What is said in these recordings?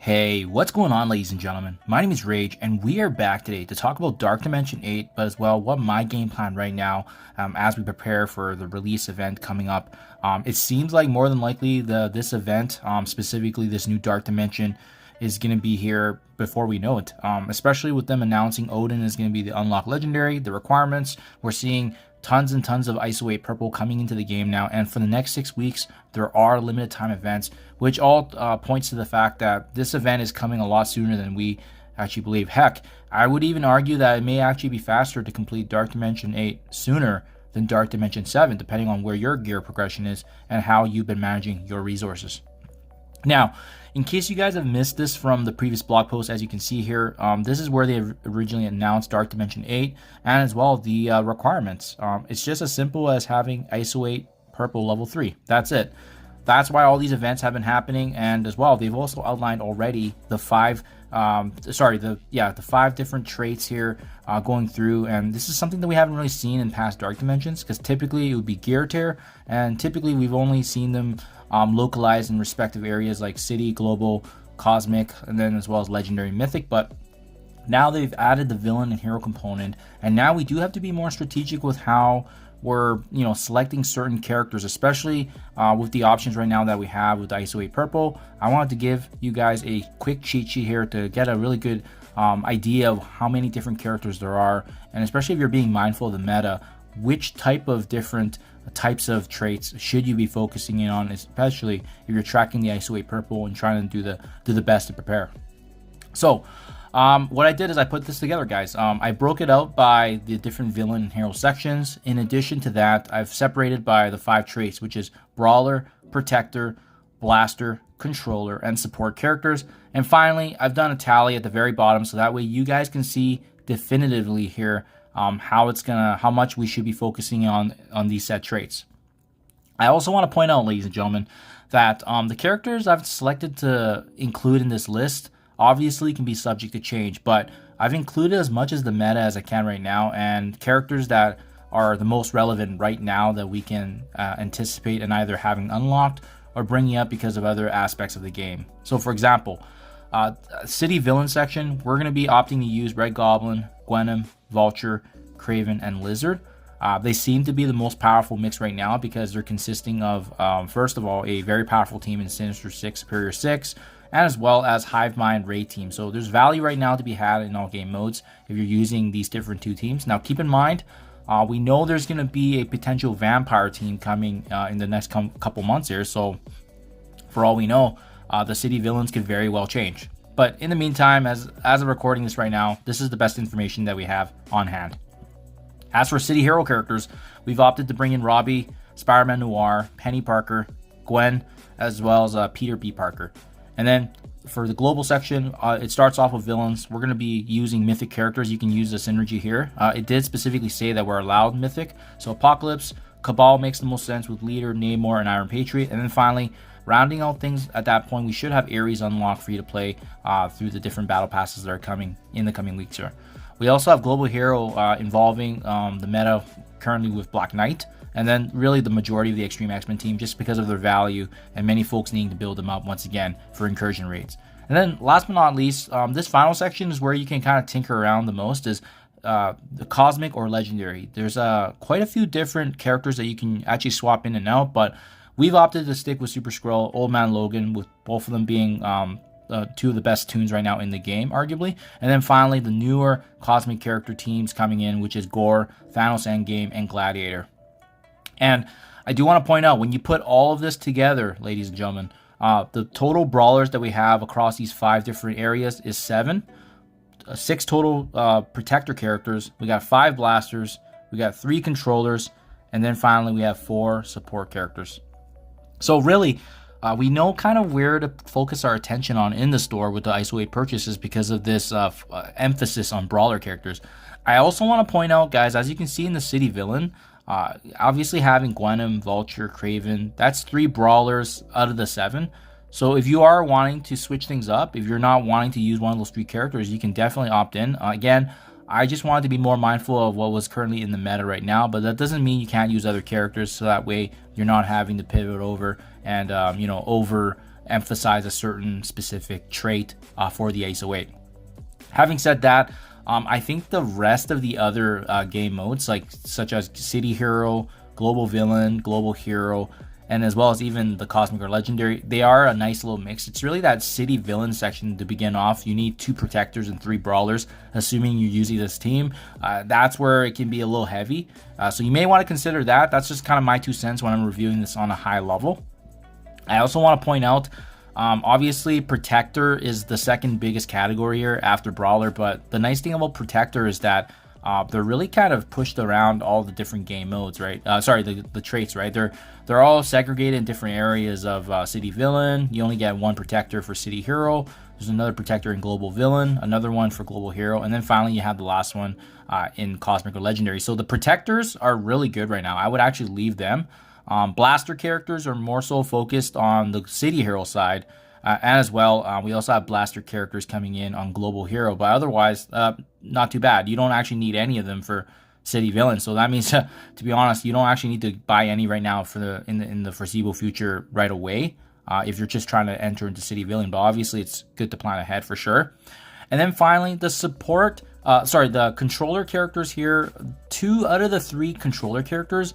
Hey, what's going on, ladies and gentlemen? My name is Rayge, and we are back today to talk about Dark Dimension 8, but as well what my game plan right now as we prepare for the release event coming up. It seems like more than likely this event, specifically this new Dark Dimension, is going to be here before we know it, especially with them announcing ODIN is going to be the unlock legendary, the requirements. We're seeing tons and tons of ISO-8 purple coming into the game now, and for the next 6 weeks there are limited time events, which all points to the fact that this event is coming a lot sooner than we actually believe. Heck, I would even argue that it may actually be faster to complete Dark Dimension 8 sooner than Dark Dimension 7, depending on where your gear progression is and how you've been managing your resources. Now, in case you guys have missed this from the previous blog post, as you can see here, this is where they originally announced Dark Dimension 8 and as well the requirements. It's just as simple as having ISO-8 purple level 3. That's it. That's why all these events have been happening, and as well they've also outlined already the five different traits here going through, and this is something that we haven't really seen in past Dark Dimensions, because typically it would be gear tier, and typically we've only seen them localized in respective areas like city, global, cosmic, and then as well as legendary, mythic. But now they've added the villain and hero component, and now we do have to be more strategic with how we're selecting certain characters, especially with the options right now that we have with ISO-8 purple. I wanted to give you guys a quick cheat sheet here to get a really good idea of how many different characters there are, and especially if you're being mindful of the meta, which type of different types of traits should you be focusing in on, especially if you're tracking the ISO-8 purple and trying to do the best to prepare. So what I did is I put this together, guys. I broke it out by the different villain and hero sections. In addition to that, I've separated by the 5 traits, which is brawler, protector, blaster, controller, and support characters. And finally, I've done a tally at the very bottom, so that way you guys can see definitively here how much we should be focusing on these set traits. I also want to point out, ladies and gentlemen, that the characters I've selected to include in this list obviously can be subject to change, but I've included as much as the meta as I can right now, and characters that are the most relevant right now that we can anticipate in either having unlocked or bringing up because of other aspects of the game. So for example, city villain section, we're going to be opting to use Red Goblin, Gwenom, Vulture, Craven, and Lizard. They seem to be the most powerful mix right now because they're consisting of, first of all, a very powerful team in Sinister 6, Superior 6, and as well as Hive Mind Raid team. So there's value right now to be had in all game modes if you're using these different 2 teams. Now keep in mind, we know there's going to be a potential Vampire team coming in the next couple months here, so for all we know, the city villains could very well change. But in the meantime, as I'm recording this right now, this is the best information that we have on hand. As for city hero characters, we've opted to bring in Robbie, Spider-Man Noir, Penny Parker, Gwen, as well as Peter B. Parker. And then for the global section, it starts off with villains. We're going to be using mythic characters. You can use the synergy here. It did specifically say that we're allowed mythic. So Apocalypse, Cabal makes the most sense with Leader, Namor, and Iron Patriot. And then finally, rounding out things at that point, we should have Ares unlocked for you to play through the different battle passes that are coming in the coming weeks here. We also have Global Hero involving the meta currently with Black Knight, and then really the majority of the Extreme X-Men team just because of their value and many folks needing to build them up once again for incursion raids. And then last but not least, this final section is where you can kind of tinker around the most, is the Cosmic or Legendary. There's quite a few different characters that you can actually swap in and out, but we've opted to stick with Super Skrull, Old Man Logan, with both of them being 2 of the best toons right now in the game, arguably. And then finally, the newer Cosmic character teams coming in, which is Gore, Thanos Endgame, and Gladiator. And I do want to point out, when you put all of this together, ladies and gentlemen, the total brawlers that we have across these 5 different areas is 7. 6 total protector characters. We got 5 blasters. We got 3 controllers. And then finally, we have 4 support characters. So really, we know kind of where to focus our attention on in the store with the ISO-8 purchases because of this emphasis on brawler characters. I also want to point out, guys, as you can see in the city villain, obviously having Gwenom, Vulture, Craven, that's 3 brawlers out of the 7. So if you are wanting to switch things up, if you're not wanting to use one of those 3 characters, you can definitely opt in. Again, I just wanted to be more mindful of what was currently in the meta right now, but that doesn't mean you can't use other characters, so that way you're not having to pivot over and over emphasize a certain specific trait for the ISO-8. Having said that, I think the rest of the other game modes, such as City Hero, Global Villain, Global Hero, and as well as even the Cosmic or Legendary, they are a nice little mix. It's really that City Villain section to begin off. You need 2 Protectors and 3 Brawlers, assuming you're using this team. That's where it can be a little heavy. So you may want to consider that. That's just kind of my 2 cents when I'm reviewing this on a high level. I also want to point out, obviously Protector is the second biggest category here after Brawler, but the nice thing about Protector is that they're really kind of pushed around all the different game modes, right? The traits, right? They're all segregated in different areas of City Villain. You only get 1 Protector for City Hero. There's another Protector in Global Villain, another one for Global Hero, and then finally you have the last one in Cosmic or Legendary. So the Protectors are really good right now. I would actually leave them. Blaster characters are more so focused on the City Hero side. And as well, we also have Blaster characters coming in on Global Hero, but otherwise, not too bad. You don't actually need any of them for City Villain, so that means, to be honest, you don't actually need to buy any right now for in the foreseeable future right away, if you're just trying to enter into City Villain. But obviously, it's good to plan ahead for sure. And then finally, the controller characters here. 2 out of the 3 controller characters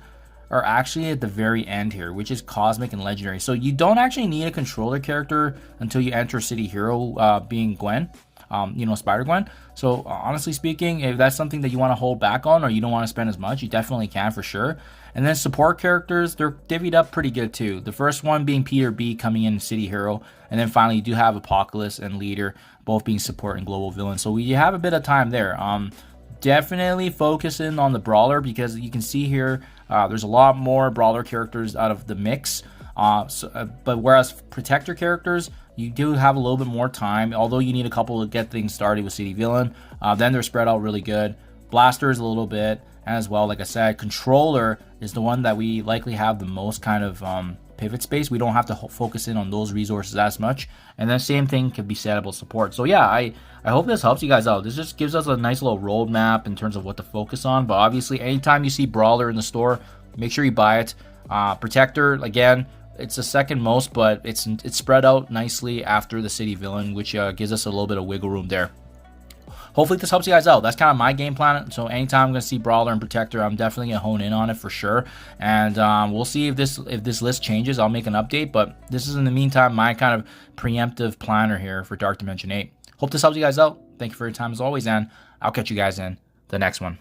are actually at the very end here, which is Cosmic and Legendary. So you don't actually need a controller character until you enter City Hero, being Gwen, Spider-Gwen. So honestly speaking, if that's something that you want to hold back on or you don't want to spend as much, you definitely can for sure. And then support characters, they're divvied up pretty good too. The first one being Peter B coming in City Hero, and then finally you do have Apocalypse and Leader both being support and Global Villain. So we have a bit of time there. Definitely focusing on the Brawler, because you can see here there's a lot more Brawler characters out of the mix. But whereas Protector characters, you do have a little bit more time, although you need a couple to get things started with City Villain. Then they're spread out really good. Blasters a little bit, and as well, like I said, Controller is the one that we likely have the most kind of pivot space. We don't have to focus in on those resources as much. And then same thing could be said about support. So yeah, I hope this helps you guys out. This just gives us a nice little roadmap in terms of what to focus on. But obviously, anytime you see Brawler in the store, make sure you buy it. Protector, again, it's the second most, but it's spread out nicely after the City Villain, which gives us a little bit of wiggle room there. Hopefully this helps you guys out. That's kind of my game plan. So anytime I'm going to see Brawler and Protector, I'm definitely going to hone in on it for sure. And we'll see if this list changes. I'll make an update. But this is, in the meantime, my kind of preemptive planner here for Dark Dimension 8. Hope this helps you guys out. Thank you for your time as always, and I'll catch you guys in the next one.